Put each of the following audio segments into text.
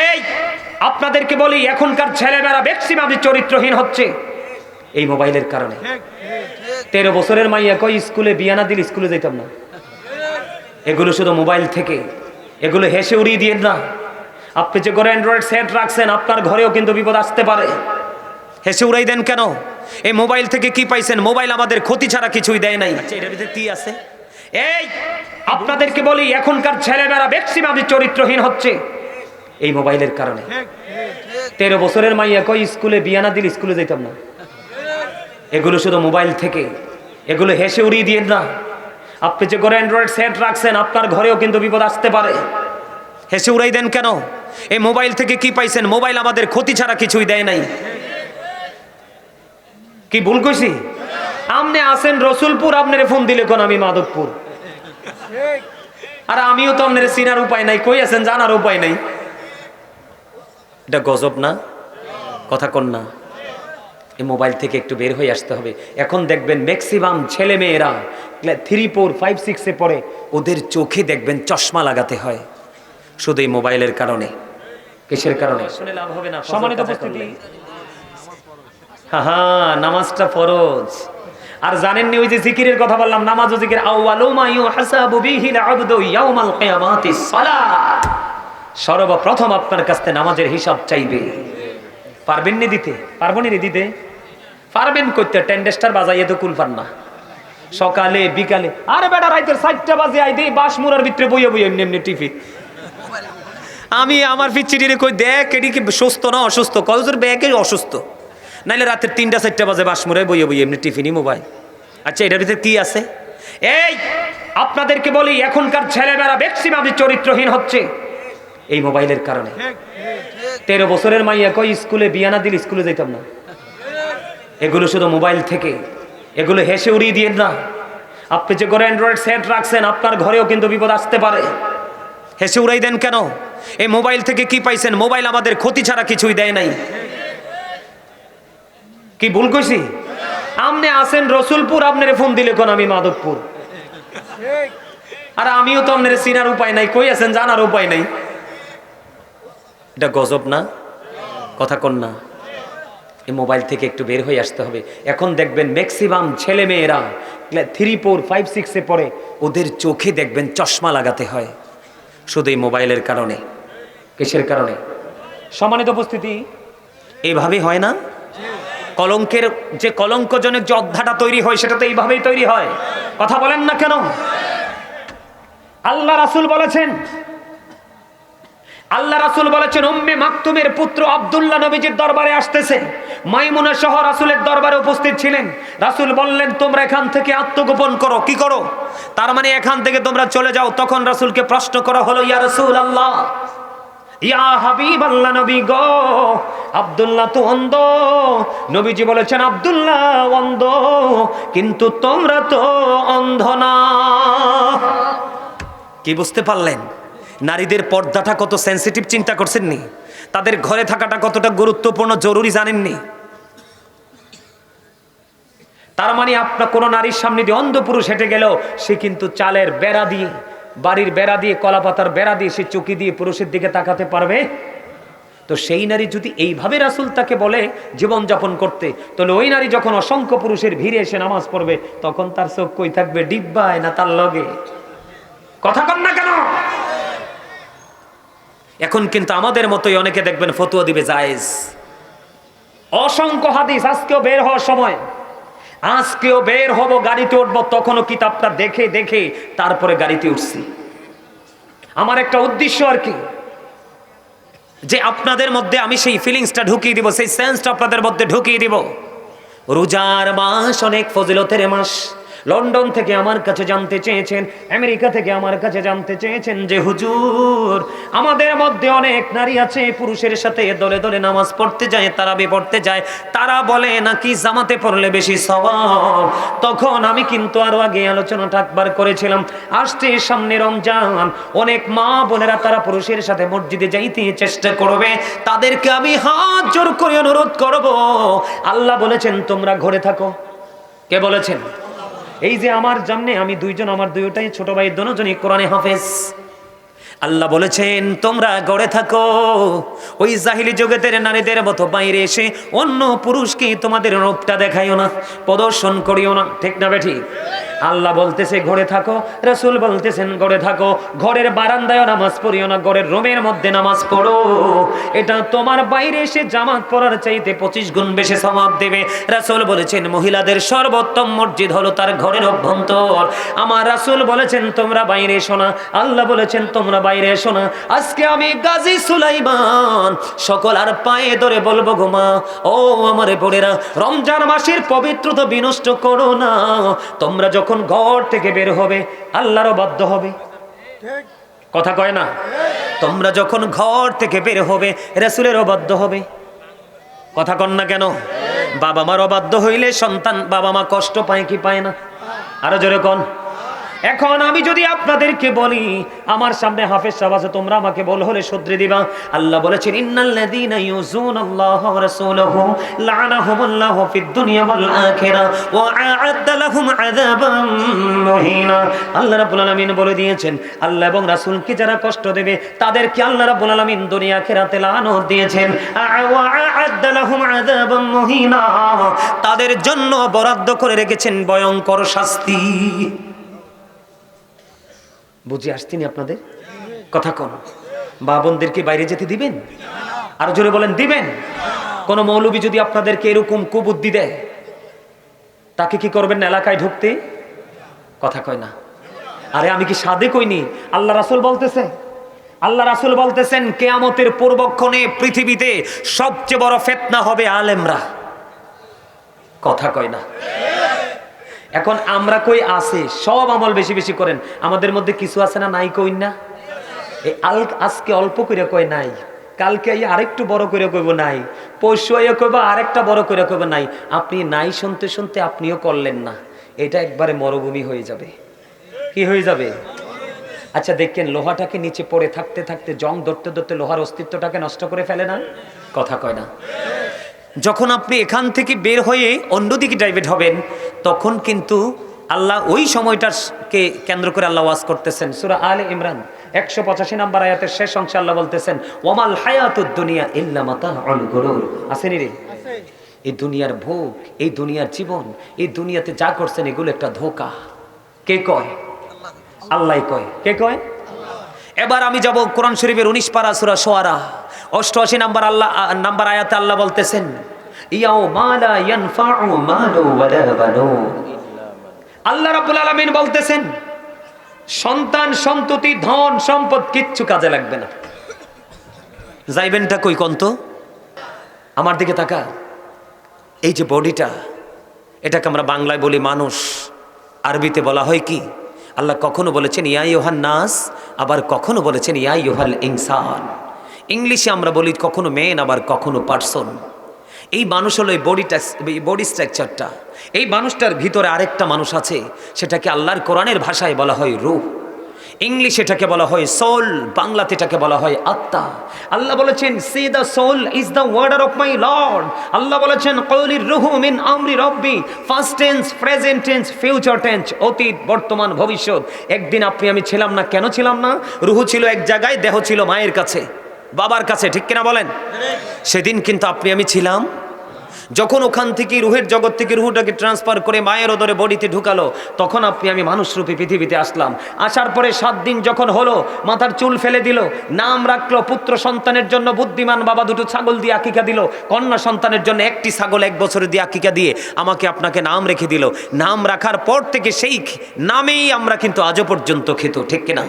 এই আপনাদেরকে বলি, এখনকার ছেলেমেয়েরা ম্যাক্সিমাম চরিত্রহীন হচ্ছে এই মোবাইলের কারণে। 13 বছরের মাইয়া কই স্কুলে বিয়া না দিলে স্কুলে যাইতাম না। এগুলো শুধু মোবাইল থেকে, এগুলো হেসে উড়িয়ে দিয়ে না। আপনি যে ঘরে অ্যান্ড্রয়েড সেট রাখছেন, আপনার ঘরেও কিন্তু বিপদ আসতে পারে। হেসে উড়াই দেন কেন? এই মোবাইল থেকে কি পাইছেন? মোবাইল আমাদের ক্ষতি ছাড়া কিছুই দেয় নাই। এটার ভিতরে কি আছে? এই আপনাদেরকে বলি, এখনকার ছেলেমেয়েরা ম্যাক্সিমাম চরিত্রহীন হচ্ছে এই মোবাইলের কারণে। 13 বছরের মাইয়া কই স্কুলে বিয়া না দিলে স্কুলে যাইতাম না। এগুলো শুধু মোবাইল থেকে, এগুলো হেসে উড়িয়ে দিয়ে না। আপনি যে ঘরে অ্যান্ড্রয়েড সেট রাখছেন, আপনার ঘরেও কিন্তু বিপদ আসতে পারে। হেসে উড়াই দেন কেন? এই মোবাইল থেকে কি পাইছেন? মোবাইল আমাদের ক্ষতি ছাড়া কিছুই দেয় নাই। কি ভুল কইছি? আপনি আছেন রসুলপুর, আপনারে ফোন দিলে কোন আমি মাধবপুর। আর আমিও তো আপনার চিনার উপায় নাই, কই আছেন জানার উপায় নাই। এটা গজব না? কথা কন না? এই মোবাইল থেকে একটু বের হয়ে আসতে হবে। এখন দেখবেন ম্যাক্সিমাম ছেলে মেয়েরা 3, 4, 5, 6 পড়ে, ওদের চোখে দেখবেন চশমা লাগাতে হয় শুধু এই মোবাইলের কারণে। কিসের কারণে? শুনে লাভ হবে না। সম্মানিত উপস্থিতি, হ্যাঁ, নামাজটা ফরজ। আর জানেননি ওই যে জিকিরের কথা বললাম, নামাজ ও জিকির, আউয়ালু মা ইউহাসাবু বিহিল আবদু ইয়াউমাল কিয়ামাতিস সালাত। সর্বপ্রথম আপনার কাছে নামাজের হিসাব চাইবে। পারবেন নি দিতে? পারবো নি দিতে? পারবেন করতে? টেন্ডেস্টার বাজাইয়ে তো কুল পান না। সকালে বিকালে, আরে বেটা রাইতের 4টা বাজে আই দেই বাসমুরার ভিতরে বইয়ে বইয়ে এমনি এমনি টিভি। আমি আমার পিচ্চিটিরে কই দেখ এডি কি সুস্থ না অসুস্থ? কয়জোর ব্যাগে অসুস্থ, নাইলে রাতের 3টা 4টা বাজে বাসমুরায় বইয়ে বইয়ে এমনি টিফিনি মোবাইল। আচ্ছা, এটার ভিতরে কি আছে? এই আপনাদেরকে বলি, এখনকার ছেলেমেয়েরা ম্যাক্সিমাম চরিত্রহীন হচ্ছে এই মোবাইলের কারণে। 13 বছরের মাইয়া কই স্কুলে বিয়া না দিলে স্কুলে যাইতাম না। এগুলো শুধু মোবাইল থেকে, এগুলো হেসে উড়িয়ে দিয়ে না। আপনি যে ঘরে অ্যান্ড্রয়েড সেট রাখছেন, আপনার ঘরেও কিন্তু বিপদ আসতে পারে। হেসে উড়াই দেন কেন? এই মোবাইল থেকে কি পাইছেন? মোবাইল আমাদের ক্ষতি ছাড়া কিছুই দেয় নাই। কি ভুল কইছি? আপনি আছেন রসুলপুর, আপনারে ফোন দিলে কোন আমি মাধবপুর। আর আমিও তো আপনার চিনার উপায় নাই, কই আছেন জানার উপায় নাই। এটা গজব না? কথা কন না? এই মোবাইল থেকে একটু বের হয়ে আসতে হবে। এখন দেখবেন ম্যাক্সিমাম ছেলে মেয়েরা 3, 4, 5, 6 পড়ে, ওদের চোখে দেখবেন চশমা লাগাতে হয় শুধু এই মোবাইলের কারণে। কিসের কারণে? সম্মানিত উপস্থিতি, এইভাবে হয় না? কলঙ্কের যে কলঙ্কজনক যে অধ্যায়টা তৈরি হয়, সেটা তো এইভাবেই তৈরি হয়। কথা বলেন না কেন? আল্লাহ রাসূল বলেছেন, আল্লাহ রাসূল বলেছেন, উম্মে মাকতুমের পুত্র আব্দুল্লাহ নবীজির দরবারে আসতেছে। মাইমুনা সহ রাসূলের দরবারে উপস্থিত ছিলেন। রাসূল বললেন, তোমরা এখান থেকে আত্মগোপন করো। কি করো? তার মানে এখান থেকে তোমরা চলে যাও। তখন রাসূলকে প্রশ্ন করা হলো, ইয়া রাসূলুল্লাহ, ইয়া হাবিবাল্লাহ, নবী গো, আব্দুল্লাহ তো অন্ধ। নবীজি বলেছেন, আব্দুল্লাহ অন্ধ, কিন্তু তোমরা তো অন্ধ না। কি বুঝতে পারলেন? নারীদের পর্দাটা কত সেন্সিটিভ চিন্তা করছেননি? তাদের ঘরে থাকাটা কতটা গুরুত্বপূর্ণ জরুরি জানেননি? তার মানে আপনার কোনো নারীর সামনে দিয়ে অন্ধ পুরুষ হেঁটে গেল, সে কিন্তু চালের বেড়া দিয়ে, বাড়ির বেড়া দিয়ে, কলাপাতার বেড়া দিয়ে সে চুকি দিয়ে পুরুষের দিকে তাকাতে পারবে? তো সেই নারী যদি এইভাবে রাসূল তাকে বলে জীবনযাপন করতে, তাহলে ওই নারী যখন অসংখ্য পুরুষের ভিড়ে এসে নামাজ পড়বে, তখন তার চোখ কই থাকবে? ডিব্বায় না তার লগে? কথা কন না কেন? এখন কিন্তু আমাদের মতোই অনেকে দেখবেন ফতোয়া দিবে জায়েজ। অসংখ্য হাদিস, আজকেও বের হওয়ার সময়, আজকেও বের হব, গাড়িতে উঠবো, তখনও কিতাবটা দেখে দেখে তারপরে গাড়িতে উঠছি। আমার একটা উদ্দেশ্য আর কি, যে আপনাদের মধ্যে আমি সেই ফিলিংসটা ঢুকিয়ে দিব, সেই সেন্সটা আপনাদের মধ্যে ঢুকিয়ে দিব। রোজার মাস অনেক ফজিলতের মাস। লন্ডন থেকে আমার কাছে জানতে চেয়েছেন, আমেরিকা থেকে আমার কাছে জানতে চেয়েছেন যে হুজুর, আমাদের মধ্যে অনেক নারী আছে পুরুষের সাথে দলে দলে নামাজ পড়তে যায়, তারাবি পড়তে যায়, তারা বলে নাকি জামাতে পড়লে বেশি সওয়াব। তখন আমি কিন্তু আরো আগে আলোচনাটা একবার করেছিলাম, আসছে সামনে রমজান, অনেক মা বোনেরা তারা পুরুষের সাথে মসজিদে যাইতে চেষ্টা করবে, তাদেরকে আমি হাত জোর করে অনুরোধ করব, আল্লাহ বলেছেন তোমরা ঘরে থাকো। কে বলেছেন? এই যে আমার জামনে আমি দুইজন, আমার দুইটাই ছোট ভাই, দুজনই কোরআনে হাফেজ। আল্লাহ বলেছেন তোমরা গড়ে থাকো ওই জাহিলি জগতের নারীদের মতো বাইরে এসে অন্য পুরুষকে তোমাদের রূপটা দেখাইও না, প্রদর্শন করিও না। ঠিক না বেঠি? আল্লাহ বলতেছে ঘরে থাকো, রাসূল বলতেছেন ঘরে থাকো। ঘরের বারান্দায় নামাজ পড়িও না, ঘরের রুমের মধ্যে নামাজ পড়ো। এটা তোমার বাইরে এসে জামাত পড়ার চাইতে 25 গুণ বেশি সওয়াব দেবে। রাসূল বলেছেন মহিলাদের সর্বোত্তম মসজিদ হলো তার ঘরের অভ্যন্তর। আমার রাসূল বলেছেন তোমরা বাইরে এসো না, আল্লাহ বলেছেন তোমরা বাইরে এসো না। আজকে আমি গাজী সুলাইমান সকল আর পায়ে ধরে বলবো গো মা, ও আমার বোনেরা, রমজান মাসের পবিত্রতা বিনষ্ট করো না। তোমরা যখন ঘর থেকে বের হবে আল্লাহরও বাধ্য হবে, কথা কয় না? তোমরা যখন ঘর থেকে বের হবে রাসূলেরও বাধ্য হবে, কথা কন না কেন? বাবা মার অবাধ্য হইলে সন্তান বাবা মা কষ্ট পায় কি পায় না? আরো জোরে কন। এখন আমি যদি আপনাদেরকে বলি, আমার সামনে হাফেজ সাহেব আছে, তোমরা আমাকে বল হলে শুধরে দিবা। আল্লাহ বলেছেন ইন্নাল্লাযীনা ইউযুনাল্লাহা ওয়া রাসূলাহু লা'নাহুমুল্লাহু ফিদ দুনিয়া ওয়াল আখিরাহ ওয়া আ'আদ্দা লাহুম আযাবান মুহিনা। আল্লাহ রাব্বুল আলামিন বলে দিয়েছেন আল্লাহ এবং রাসূলকে যারা কষ্ট দেবে তাদেরকে আল্লাহ রাব্বুল আলামিন দুনিয়া আখিরাতে লানত দিয়েছেন। ওয়া আ'আদ্দা লাহুম আযাবান মুহিনা, তাদের জন্য বরাদ্দ করে রেখেছেন ভয়ঙ্কর শাস্তি। বুঝে আসছেন আপনাদের কথা? কোন মা বোনদেরকে বাইরে যেতে দিবেন? আরো জোরে বলেন দিবেন? কোন মৌলবী যদি আপনাদেরকে এরকম কুবুদ্ধি দেয়, তাকে কি করবেন না এলাকায় ঢুকতে? কথা কয় না। আরে আমি কি সাদে কইনি, আল্লাহ রাসূল বলতেছে, আল্লাহ রাসূল বলতেছেন কিয়ামতের পূর্বক্ষণে পৃথিবীতে সবচেয়ে বড় ফিতনা হবে আলেমরা। কথা কয় না। এখন আমরা কই আছে সব আমল বেশি বেশি করেন, আমাদের মধ্যে কিছু আছে না নাই কই না? এই আজকে অল্প করে কয় নাই, কালকে আরেকটু বড় করে কইব নাই, পরশু কইব আরেকটা বড় করে কইব নাই। আপনি নাই শুনতে শুনতে আপনিও করলেন না, এটা একবারে মরুভূমি হয়ে যাবে। কি হয়ে যাবে? আচ্ছা দেখেন লোহাটাকে নিচে পড়ে থাকতে থাকতে জং ধরতে ধরতে লোহার অস্তিত্বটাকে নষ্ট করে ফেলে না? কথা কয় না। যখন আপনি এখান থেকে বের হয়ে অন্যদিকে ডাইভার্ট হবেন তখন কিন্তু আল্লাহ ওই সময়টাকে কেন্দ্র করে আল্লাহ ওয়াজ করতেছেন। সূরা আলে ইমরান 185 নম্বর আয়াতের শেষ অংশে আল্লাহ বলতেছেন ওয়ামাল হায়াতুদ দুনিয়া ইল্লা মাতাউল গুরুর। আসেনি রে? এই দুনিয়ার ভোগ, এই দুনিয়ার জীবন, এই দুনিয়াতে যা করছেন এগুলো একটা ধোঁকা। কে কয়? আল্লাহই কয়। কে কয়? এবার আমি যাব কোরআন শরীফের 19 পারা সূরা শুআরা 88 নাম্বার আয়াতে আল্লাহ বলতেছেন ইয়াউমা লা ইয়ানফাউ মালু ওয়ালা বানুন। আল্লাহ রাব্বুল আলামিন বলতেছেন সন্তান সন্ততি ধন সম্পদ কিচ্ছু কাজে লাগবে না। যাইবেনটা কই কোন তো? আমার দিকে তাকা। এই যে বডিটা, এটাকে আমরা বাংলায় বলি মানুষ, আরবিতে বলা হয় কি? আল্লাহ কখনো বলেছেন ইয়া আইয়ুহান নাস, আবার কখনো বলেছেন ইয়া আইয়ুহাল ইনসান। ইংলিশে আমরা বলি কখনো ম্যান, আবার কখনো পারসন। এই মানুষ হলো এই বডি স্ট্রাকচারটা। এই মানুষটার ভিতরে আরেকটা মানুষ আছে, সেটাকে আল্লাহর কোরআনের ভাষায় বলা হয় রূহ, ইংলিশে এটাকে বলা হয় সোল, বাংলাতে এটাকে বলা হয় আত্মা। আল্লাহ বলেছেন সে the soul is the warder of my lord. Allah বলেছেন কওলির রূহু মিন আমরি রব্বি, first tense, present tense, future tense, অতীত বর্তমান ভবিষ্যৎ। একদিন আপনি আমি ছিলাম না, কেন ছিলাম না? রূহু ছিল এক জায়গায়, দেহ ছিল মায়ের কাছে, বাবার কাছে, ঠিক কিনা বলেন? সেদিন কিন্তু আপনি আমি ছিলাম। যখন ওখান থেকে রুহের জগৎ থেকে রুহটাকে ট্রান্সফার করে মায়ের ওদরে বডিতে ঢুকালো, তখন আপনি আমি মানুষরূপী পৃথিবীতে আসলাম। আসার পরে 7 দিন যখন হলো, মাথার চুল ফেলে দিল, নাম রাখলো। পুত্র সন্তানের জন্য বুদ্ধিমান বাবা 2টো ছাগল দিয়ে আকিকা দিল, কন্যা সন্তানের জন্য 1টি ছাগল 1 বছরে দিয়ে আকিকা দিয়ে আমাকে আপনাকে নাম রেখে দিল। নাম রাখার পর থেকে সেই নামেই আমরা কিন্তু আজও পর্যন্ত খেত, ঠিক কিনা?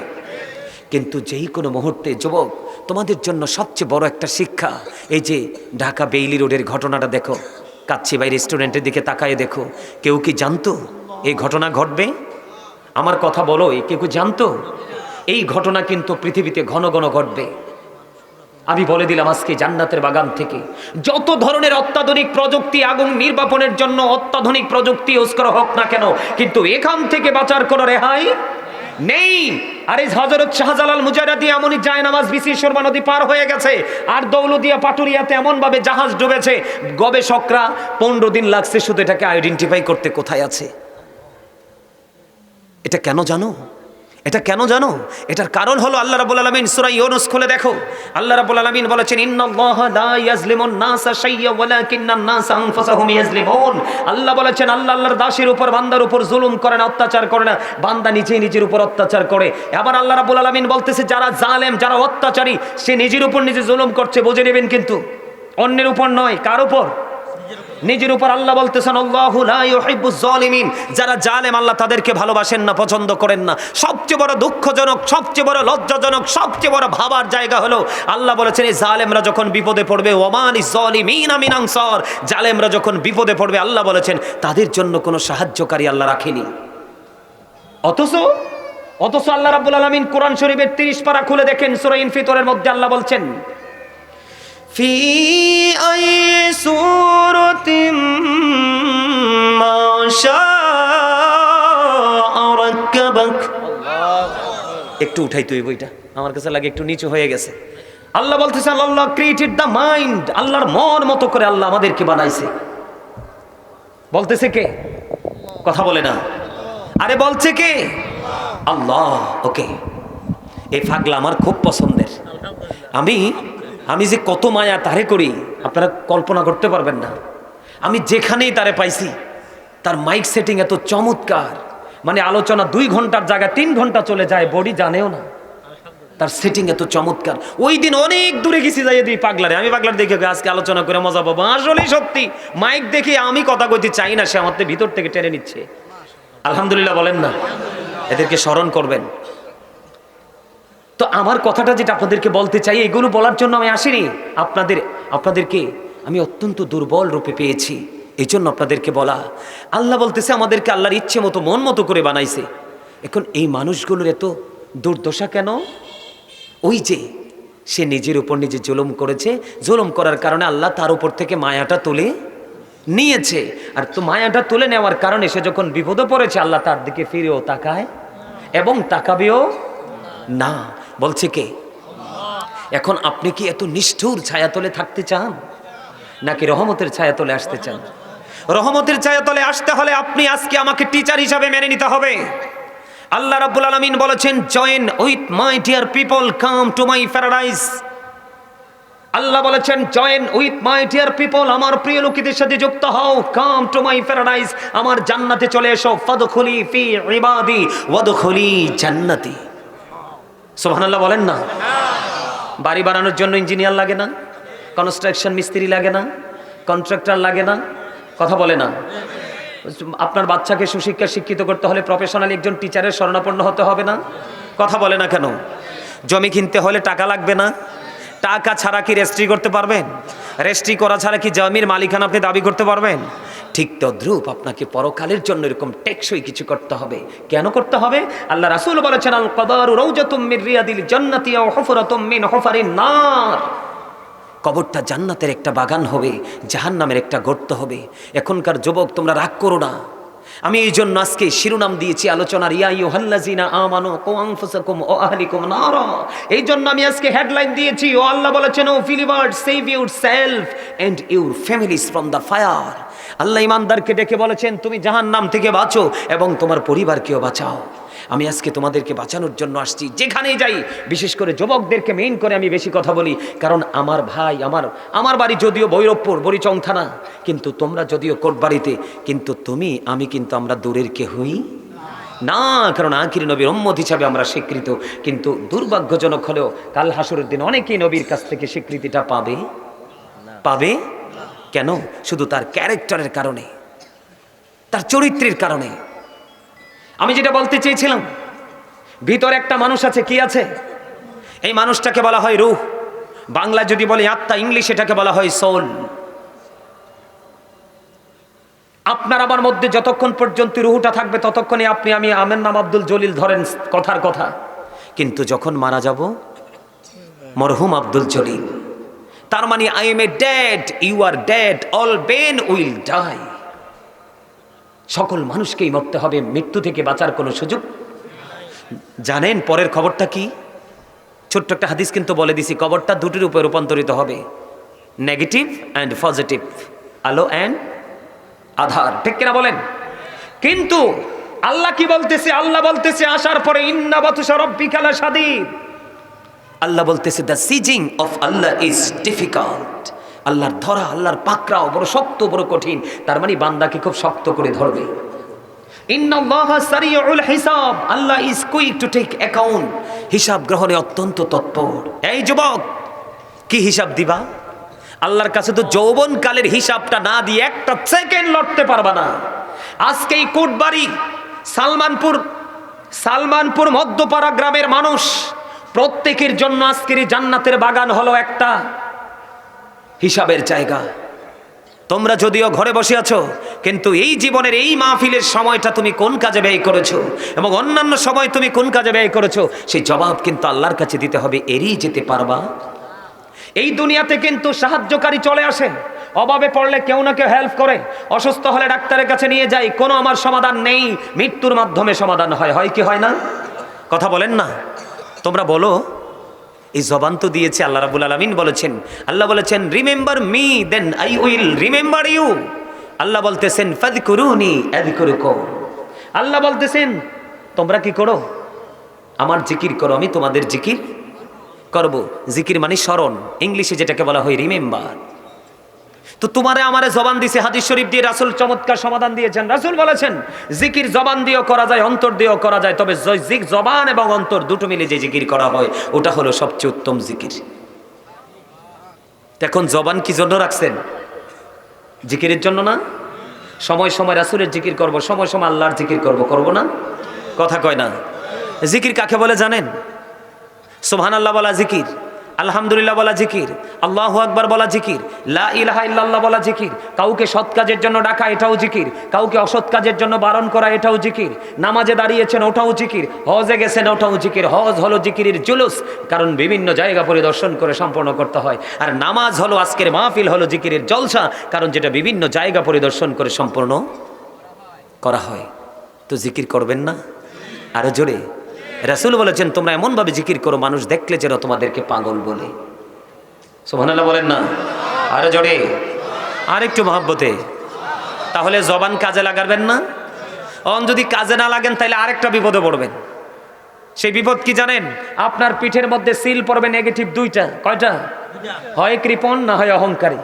কিন্তু যেই কোনো মুহূর্তে যুবক, তোমাদের জন্য সবচেয়ে বড় একটা শিক্ষা, এই যে ঢাকা বেইলি রোডের ঘটনাটা দেখো, কাচ্চি ভাই রেস্টুরেন্টের দিকে তাকায় দেখো। কেউ কি জানতো এই ঘটনা ঘটবে? আমার কথা বলো, কেউ কি জানতো? এই ঘটনা কিন্তু পৃথিবীতে ঘন ঘন ঘটবে। আমি বলে দিলাম আজকে জান্নাতের বাগান থেকে যত ধরনের অত্যাধুনিক প্রযুক্তি আগুন নির্বাপনের জন্য অত্যাধুনিক প্রযুক্তি ইউজ করা হোক না কেন, কিন্তু এখান থেকে বাঁচার কোনো রেহাই নেই। আরে হযরত শাহজালাল মুজাহিদি এমনই যায় নামাজ বিসি সুরমা নদী পার হয়ে গেছে, আর দৌলদিয়া পাটুরিয়াতে এমন ভাবে জাহাজ ডুবেছে, গবেষকরা 15 দিন লাগছে শুধু এটাকে আইডেন্টিফাই করতে কোথায় আছে। এটা কেন জানো? এটা কেন জানো? এটার কারণ হলো আল্লাহ রাব্বুল আলামিন সূরা ইউনূস খুলে দেখো, আল্লাহ রাব্বুল আলামিন বলেছেন ইন্নাল্লাহা লা ইয়াজলিমুন নাসা শাইয়্যা ওয়ালাকিন্নান নাসা আনফুসাহুম ইয়াজলিমুন। আল্লাহ বলেছেন আল্লাহ আল্লাহর দাসের উপর বান্দার উপর জুলুম করে না, অত্যাচার করে না, বান্দা নিজেই নিজের উপর অত্যাচার করে। আবার আল্লাহ রাব্বুল আলামিন বলতেছে যারা জালেম, যারা অত্যাচারী, সে নিজের উপর নিজে জুলুম করছে, বুঝে নেবেন, কিন্তু অন্যের উপর নয়। কার উপর? নিজের উপর। আল্লাহ বলতেছেন আল্লাহু লা ইউহিব্বুজ জালিমিন, যারা জালেম আল্লাহ তাদেরকে ভালোবাসেন না, পছন্দ করেন না। সবচেয়ে বড় দুঃখজনক, সবচেয়ে বড় লজ্জাজনক, সবচেয়ে বড় ভাবার জায়গা হলো আল্লাহ বলেছেন এই জালেমরা যখন বিপদে পড়বে, ওয়ামানিজ জালিমিনা মিন আনসার, জালেমরা যখন বিপদে পড়বে আল্লাহ বলেছেন তাদের জন্য কোনো সাহায্যকারী আল্লাহ রাখেনি। অথচ আল্লাহ রাব্বুল আলামিন কোরআন শরীফের 30 পারা খুলে দেখেন, সূরা ইনফিতরের মধ্যে আল্লাহ বলছেন ফি আই সূরাতিম মা শাআ রাক্কাবাক। একটু উঠাই তুই বইটা, আমার কাছে লাগে একটু নিচু হয়ে গেছে। আল্লাহ বলতেছেন আল্লাহ ক্রিয়েটেড দ্য মাইন্ড, আল্লাহর মন মতো করে আল্লাহ আমাদেরকে বানাইছে। বলতেছে কে? কথা বলে না। আরে বলছে কে? আল্লাহ। ওকে, এই পাগলা আমার খুব পছন্দের। আমি যে কত মায়া তারে করি আপনারা কল্পনা করতে পারবেন না। আমি যেখানেই তারে পাইছি, তার মাইক সেটিং এত চমৎকার, মানে আলোচনা 2 ঘন্টার জায়গায় 3 ঘন্টা চলে যায়, বডি জানেও না। তার সেটিং এত চমৎকার। ওই দিন অনেক দূরে গেছি, যাই দিই পাগলারে, আমি পাগলার দেখে আজকে আলোচনা করে মজা পাবো। আসলেই সত্যি, মাইক দেখে আমি কথা কইতে চাই না, সে আমার ভিতর থেকে টেনে নিচ্ছে। আলহামদুলিল্লাহ বলেন না? এদেরকে স্মরণ করবেন। তো আমার কথাটা যেটা আপনাদেরকে বলতে চাই, এগুলো বলার জন্য আমি আসিনি। আপনাদেরকে আমি অত্যন্ত দুর্বল রূপে পেয়েছি, এই জন্য আপনাদেরকে বলা। আল্লাহ বলতেছে আমাদেরকে আল্লাহর ইচ্ছে মতো, মন মতো করে বানাইছে। এখন এই মানুষগুলোর এত দুর্দশা কেন? ওই যে সে নিজের উপর নিজে জুলুম করেছে, জুলুম করার কারণে আল্লাহ তার উপর থেকে মায়াটা তুলে নিয়েছে। আর তো মায়াটা তুলে নেওয়ার কারণে সে যখন বিপদে পড়েছে আল্লাহ তার দিকে ফিরেও তাকায় এবং তাকাবেও না। বলছে কে? এখন আপনি কি এত নিষ্ঠুর ছায়াতলে থাকতে চান, নাকি রহমতের ছায়াতলে আসতে চান? রহমতের ছায়াতলে আসতে হলে আপনি আজকে আমাকে টিচার হিসাবে মেনে নিতে হবে। আল্লাহ রাব্বুল আলামিন বলেছেন join with my dear people, come to my paradise. Allah বলেছেন join with my dear people, আমার প্রিয় লোকেদের সাথে যুক্ত হও, কাম টু মাই প্যারাডাইস, আমার জান্নাতে চলে এসো। ফাদখুলি ফি ইবাদি ওয়াদখুলি জান্নাতি। সুবহানাল্লাহ বলেন না? বাড়ি বানানোর জন্য ইঞ্জিনিয়ার লাগে না? কনস্ট্রাকশন মিস্ত্রি লাগে না? কন্ট্রাক্টর লাগে না? কথা বলে না? আপনার বাচ্চাকে সুশিক্ষা শিক্ষিত করতে হলে প্রফেশনালি একজন টিচারের শরণাপন্ন হতে হবে না? কথা বলে না কেন? জমি কিনতে হলে টাকা লাগবে না? টাকা ছাড়া কি রেজিস্ট্রি করতে পারবেন? রেজিস্ট্রি করা ছাড়া কি জমির মালিকানা আপনি দাবি করতে পারবেন? ঠিক তদ্রূপ আপনাকে পরকালের জন্য এরকম টেকসই কিছু করতে হবে। কেন করতে হবে? আল্লাহ রাসূল বলেছেন আল কবরু রাউজাতুম মির রিয়াদিল জান্নাতি আও হুফরাতুম মিন হুফারিন নার। কবরটা জান্নাতের একটা বাগান হবে, জাহান্নামের একটা গর্ত হবে। এখনকার যুবক তোমরা রাগ করো না, আমি এই জন্য আজকে শিরোনাম দিয়েছি আলোচনার ইয়া আইয়ুহাল্লাযিনা আমানু কু আনফুসাকুম ওয়া আহলিকুম নারা। এই জন্য আমি আজকে হেডলাইন দিয়েছি, ও আল্লাহ বলেছেন O believers save yourself and your families from the fire. আল্লাহ ইমানদারকে ডেকে বলেছেন তুমি জাহান্নাম থেকে বাঁচো এবং তোমার পরিবারকেও বাঁচাও। আমি আজকে তোমাদেরকে বাঁচানোর জন্য আসছি, যেখানেই যাই। বিশেষ করে যুবকদেরকে মেইন করে আমি বেশি কথা বলি, কারণ আমার ভাই, আমার বাড়ি যদিও ভৈরবপুর বরিচং থানা, কিন্তু তোমরা যদিও কোটবাড়িতে, কিন্তু আমি কিন্তু আমরা দূরের কেহই না, কারণ আখির নবীর উম্মত হিসাবে আমরা স্বীকৃত। কিন্তু দুর্ভাগ্যজনক হলেও কাল হাসরের দিন অনেকেই নবীর কাছ থেকে স্বীকৃতিটা পাবে কেন? শুধু তার ক্যারেক্টারের কারণে, তার চরিত্রের কারণে। আমি যেটা বলতে চেয়েছিলাম, ভিতরে একটা মানুষ আছে। কি আছে? এই মানুষটাকে বলা হয় রূহ। বাংলা যদি বলে আত্মা, ইংলিশ এটাকে বলা হয় সোল। আপনার আমার মধ্যে যতক্ষণ পর্যন্ত রুহটা থাকবে ততক্ষণে আমি আমার নাম আব্দুল জলিল ধরেন কথার কথা, কিন্তু যখন মারা যাব মরহুম আব্দুল জলিল, তার মানে I am a dead, you are dead, all men will die. সকল মানুষকেই মরতে হবে, মৃত্যু থেকে বাঁচার কোনো সুযোগ। জানেন পরের খবরটা কি? ছোট্ট একটা হাদিস কিন্তু বলে দিছি, কবরটা দুটির উপর রূপান্তরিত হবে, নেগেটিভ অ্যান্ড পজিটিভ, আলো অ্যান্ড আধার, ঠিক কিনা বলেন? কিন্তু আল্লাহ কি বলতেছে? আল্লাহ বলতেছে আসার পরে ইন্না বাতুশা রাব্বিকা লাশাদীদ। আল্লাহ বলতেছে the seizing of Allah is difficult. আল্লাহর ধরা, আল্লাহর পাকড়াও বড় শক্ত, বড় কঠিন। তার মানে বান্দাকে খুব শক্ত করে ধরবে। ইন্নাল্লাহা সারিউল হিসাব, Allah is quick to take account. হিসাব গ্রহণে অত্যন্ত তৎপর। এই যুবক, কি হিসাব দিবা? আল্লাহর কাছে তো যৌবনকালের হিসাবটা না দিয়ে একটা সেকেন্ড লড়তে পারবা না। আজকে এই কোটবাড়ি, সালমানপুর মধ্যপাড়া গ্রামের মানুষ প্রত্যেকের জন্য আজকের এই জান্নাতের বাগান হলো একটা হিসাবের জায়গা। তোমরা যদিও ঘরে বসে আছো, কিন্তু এই জীবনের এই মাহফিলের সময়টা তুমি কোন কাজে ব্যয় করেছো এবং অন্যান্য সময় তুমি কোন কাজে ব্যয় করেছো, সেই জবাব কিন্তু আল্লাহর কাছে দিতে হবে। এড়িয়ে যেতে পারবা? এই দুনিয়াতে কিন্তু সাহায্যকারী চলে আসে, অভাবে পড়লে কেউ না কেউ হেল্প করে, অসুস্থ হলে ডাক্তারের কাছে নিয়ে যাই, কোনো আমার সমাধান নেই, মৃত্যুর মাধ্যমে সমাধান হয়। হয় কি হয় না? কথা বলেন না, তোমরা বলো। এই জবান তো দিয়েছে আল্লাহ রাব্বুল আলামিন বলেছেন, আল্লাহ বলেছেন remember me then I will remember you. আল্লাহ বলতেছেন ফাযকুরুনি আযকুরুকুম। আল্লাহ বলতেছেন তোমরা কি করো? আমার জিকির করো, আমি তোমাদের জিকির করব। জিকির মানে স্মরণ, ইংলিশে যেটাকে বলা হয় রিমেম্বার। তো তোমারে আমারে জবান দিছে, হাদিস শরীফ দিয়ে রাসূল চমৎকার সমাধান দিয়েছেন। রাসূল বলেছেন জিকির জবান দিয়েও করা যায়, অন্তর দিয়েও করা যায়, তবে জবান এবং অন্তর দুটো মিলে যে জিকির করা হয় ওটা হলো সবচেয়ে উত্তম জিকির। এখন জবান কি জন্য রাখছেন? জিকিরের জন্য না? সময় সময় রাসূলের জিকির করব, সময় সময় আল্লাহর জিকির করব না? কথা কয় না। জিকির কাকে বলে জানেন? সুবহানাল্লাহ বলা জিকির, আলহামদুলিল্লাহ বলা জিকির, আল্লাহু আকবার বলা জিকির, লা ইলাহা ইল্লাল্লাহ বলা জিকির, কাউকে সৎ কাজের জন্য ডাকা এটাও জিকির, কাউকে অসৎ কাজের জন্য বারণ করা এটাও জিকির, নামাজে দাঁড়িয়েছেন ওটাও জিকির, হজে গেছেন ওটাও জিকির। হজ হলো জিকিরের জুলুস, কারণ বিভিন্ন জায়গা পরিদর্শন করে সম্পন্ন করতে হয়। আর নামাজ হলো, আজকের মাহফিল হলো জিকিরের জলসা, কারণ যেটা বিভিন্ন জায়গা পরিদর্শন করে সম্পন্ন করা হয়। তো জিকির করবেন না? আরো জোরে। রাসূল বলেছেন তোমরা এমনভাবে জিকির করো মানুষ দেখলে যেন তোমাদেরকে পাগল বলে। সুবহানাল্লাহ বলেন না? আরো জোরে, আর একটু মহব্বতে। তাহলে জবান কাজে লাগাবেন না? যদি কাজে না লাগেন তাহলে আরেকটা বিপদে পড়বেন। সেই বিপদ কি জানেন? আপনার পিঠের মধ্যে সিল পড়বে নেগেটিভ দুইটা। কয়টা? হয় কৃপণ না হয় অহংকারী।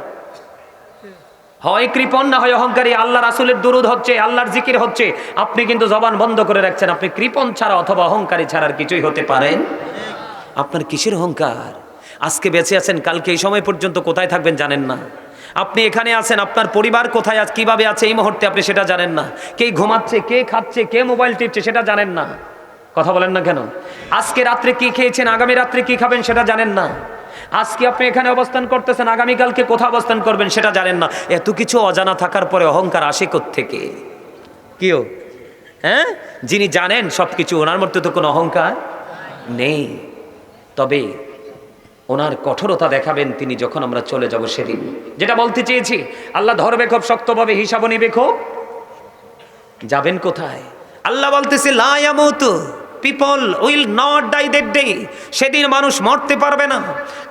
হয় কৃপণ না হয় অহংকারী। আল্লাহ রাসূলের দুরূদ হচ্ছে, আল্লাহর জিকির হচ্ছে, আপনি কিন্তু জবান বন্ধ করে রাখছেন। আপনি কৃপণ ছাড়া অথবা অহংকারী ছাড়া আর কিছুই হতে পারেন। আপনার কিসের অহংকার? আজকে বেঁচে আছেন, কালকে এই সময় পর্যন্ত কোথায় থাকবেন জানেন না। আপনি এখানে আছেন, আপনার পরিবার কোথায় আছে, কিভাবে আছে এই মুহূর্তে আপনি সেটা জানেন না। কে ঘুমাচ্ছে, কে খাচ্ছে, কে মোবাইল টিপছে সেটা জানেন না। কথা বলেন না কেন? আজকে রাত্রে কি খেয়েছেন, আগামী রাত্রে কি খাবেন সেটা জানেন না। আজকে আপনি এখানে অবস্থান করতেছেন, আগামীকালকে কোথায় অবস্থান করবেন সেটা জানেন না। এত কিছু অজানা থাকার পরে অহংকার আসে কোত্থেকে? কেউ হ্যাঁ, যিনি জানেন সবকিছু, ওনার মধ্যে তো কোনো অহংকার নেই। তবে ওনার কঠোরতা দেখাবেন তিনি যখন আমরা চলে যাব সেদিন। যেটা বলতে চেয়েছি, আল্লাহ ধরবে খুব শক্তভাবে, হিসাবও নিবে খুব। যাবেন কোথায়? আল্লাহ বলতেছে লা ইয়ামুতু, people will not die that day. সেদিন মানুষ মরতে পারবে না।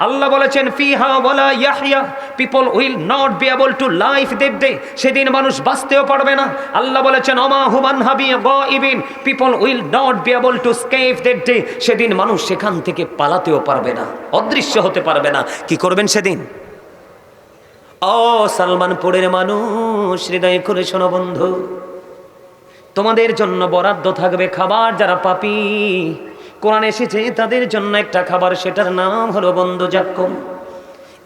আল্লাহ বলেছেন ফিহা ওয়ালা ইয়াহইয়া, people will not be able to life that day. সেদিন মানুষ বাঁচতেও পারবে না। আল্লাহ বলেছেন ওমা হুমান হাবি গাইবিন, people will not be able to escape that day. সেদিন মানুষ সেখান থেকে পালাতেও পারবে না, অদৃশ্য হতে পারবে না। কি করবেন সেদিন? ও সালমানপুরের মানুষ, হৃদয় করে শোনো বন্ধু, তোমাদের জন্য বরাদ্দ থাকবে খাবার। যারা পাপী, কোরআন এসেছে তাদের জন্য একটা খাবার, সেটার নাম হলো বন্ধু জাক্কুম।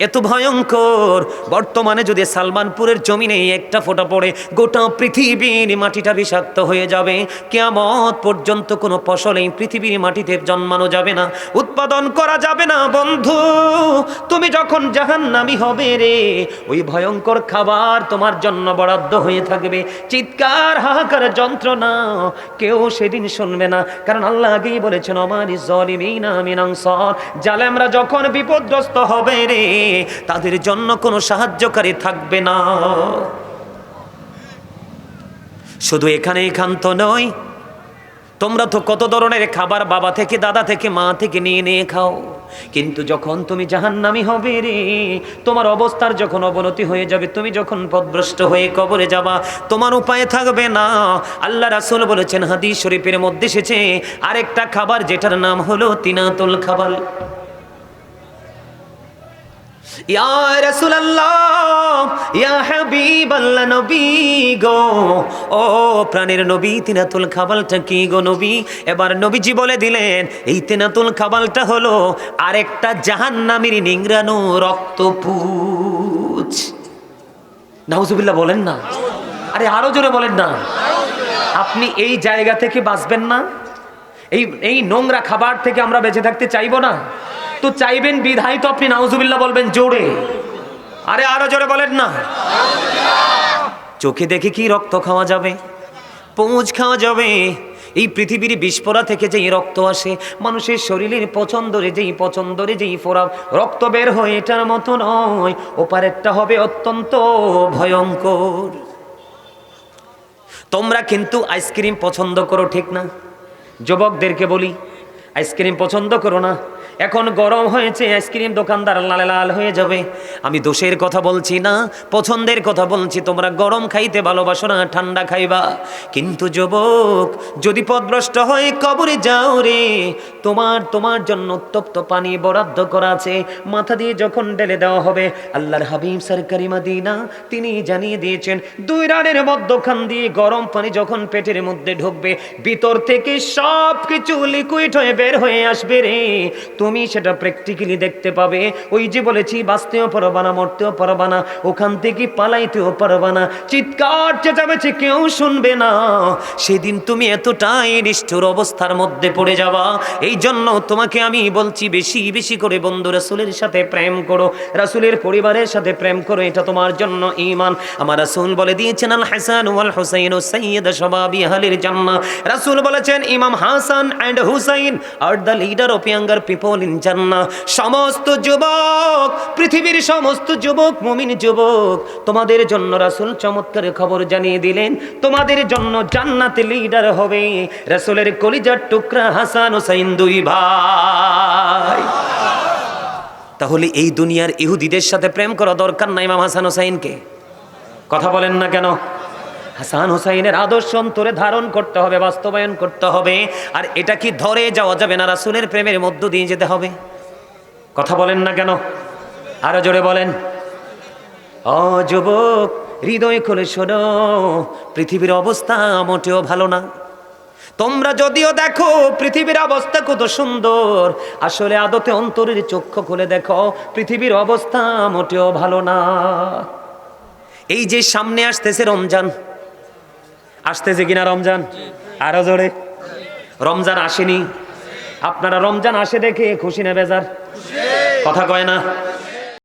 এত ভয়ঙ্কর, বর্তমানে যদি সালমানপুরের জমিনে একটা ফোঁটা পড়ে গোটা পৃথিবীর মাটিটা বিষাক্ত হয়ে যাবে। কিয়ামত পর্যন্ত কোনো ফসল এই পৃথিবীর মাটিতে জন্মানো যাবে না, উৎপাদন করা যাবে না। বন্ধু, তুমি যখন জাহান্নামী হবে রে, ওই ভয়ঙ্কর খাবার তোমার জন্য বরাদ্দ হয়ে থাকবে। চিৎকার, হাহাকার, যন্ত্রণা কেউ সেদিন শুনবে না, কারণ আল্লাহ আগেই বলেছেন ওমানি যালিমিনা মিন আনসার। জালেমরা যখন বিপদগ্রস্ত হবে রে, তাদের জন্য কোনো সাহায্যকারী থাকবে না। শুধু এখানেই ক্ষান্ত নয়, তোমরা তো কত ধরনের খাবার বাবা থেকে, দাদা থেকে, মা থেকে নিয়ে নিয়ে খাও, কিন্তু যখন তুমি জাহান্নামী হবে রে, তোমার অবস্থার যখন অবনতি হয়ে যাবে, তুমি যখন পথভ্রষ্ট হয়ে কবরে যাবা, তোমার উপায় থাকবে না। আল্লাহ রাসূল বলেছেন, হাদিস শরীফের মধ্যে এসেছে, আরেকটা খাবার যেটার নাম হলো তিনাতুল খাবার। ইয়া রাসূলুল্লাহ, ইয়া হাবিবাল্লাহ, নবী গো, ও প্রাণের নবী, তিনাতুল খাবালটা কি গো নবী? এবার নবীজি বলে দিলেন, এই তিনাতুল খাবালটা হলো আরেকটা জাহান্নামীর নিংড়ানো রক্তপুঁজ। নাউজুবিল্লাহ বলেন না, আরে আরো জোরে বলেন না। আপনি এই জায়গা থেকে বাঁচবেন না? এই নোংরা খাবার থেকে আমরা বেঁচে থাকতে চাইবো না? তো চাইবেন বিধায় তো আপনি নাউজুবিল্লাহ বলবেন জোরে, আরে আরো জোরে বলেন না। চোখে দেখে কি রক্ত খাওয়া যাবে? পুঁজ খাওয়া যাবে? এই পৃথিবীর বিস্ফোরা থেকে যেই রক্ত আসে, মানুষের শরীরের পছন্দরে যেই ফোড়া রক্ত বের হয়, এটার মতো নয়, ওপারেরটা হবে অত্যন্ত ভয়ঙ্কর। তোমরা কিন্তু আইসক্রিম পছন্দ করো, ঠিক না? যুবকদেরকে বলি, আইসক্রিম পছন্দ করো না? এখন গরম হয়েছে, আইসক্রিম দোকানদার লাল লাল হয়ে যাবে। আমি দোষের কথা বলছি না, পছন্দের কথা বলছি। তোমরা গরম খাইতে ভালোবাসো না, ঠান্ডা খাইবা। কিন্তু যুবক, যদি পথভ্রষ্ট হয়ে কবরে যাও রে, তোমার জন্য উত্তপ্ত পানি বরাদ্দ করা আছে, মাথা দিয়ে যখন ঢেলে দেওয়া হবে, আল্লাহর হাবিব সরকারি মদিনা তিনি জানিয়ে দিয়েছেন, 2 রানের মধ্যখান দিয়ে গরম পানি যখন পেটের মধ্যে ঢুকবে, ভিতর থেকে সব কিছু লিকুইড হয়ে বের হয়ে আসবে রে। তুমি সেটা প্র্যাকটিক্যালি দেখতে পাবে। ওই যে বলেছি, বাঁচতেও পারবা না, মরতেও পারবা না, ওখান থেকে পালাইতেও পারবা না, চিৎকার চেঁচামেচি কেউ শুনবে না। সেদিন তুমি এতটাই নিষ্ঠুর অবস্থার মধ্যে পড়ে যাবা। এই জন্য তোমাকে আমি বলছি, বেশি বেশি করে বন্ধু রাসূলের সাথে প্রেম করো, রাসূলের পরিবারের সাথে প্রেম করো, এটা তোমার জন্য ঈমান। আমার রাসূল বলে দিয়েছেন, আল হাসান ওয়াল হুসাইন সাইয়্যিদ শাবাবি আহলিল জান্নাহ। রাসূল বলেছেন, imam Hasan and Husain are the leader of younger people in Jannah. সমস্ত যুবক, পৃথিবীর সমস্ত যুবক, মুমিন যুবক, তোমাদের জন্য রাসূল চমৎকার খবর জানিয়ে দিলেন, তোমাদের জন্য জান্নাতে লিডার হবে রাসূলের কলিজার টুকরা হাসান হুসাইন, 2 ভাই। তাহলে এই দুনিয়ার ইহুদিদের সাথে প্রেম করা দরকার নাই ইমাম হাসান হুসাইনকে? কথা বলেন না কেন? হাসান হুসাইনের আদর্শ অন্তরে ধারণ করতে হবে, বাস্তবায়ন করতে হবে। আর এটা কি ধরে যাওয়া যাবে না? রাসূলের প্রেমের মধ্য দিয়ে যেতে হবে। কথা বলেন না কেন? আরো জোরে বলেন। ও যুবক, হৃদয় খুলে শোনো, পৃথিবীর অবস্থা মোটেও ভালো না। তোমরা যদিও দেখো পৃথিবীর অবস্থা কত সুন্দর, আসলে আদতে অন্তরের চক্ষু খুলে দেখো, পৃথিবীর অবস্থা মোটেও ভালো না। এই যে সামনে আসতেছে রমজান, আসতেছে কিনা রমজান? আরো জোরে। রমজান আসেনি, আপনারা রমজান আসে দেখে খুশি না বেজার? কথা কয় না?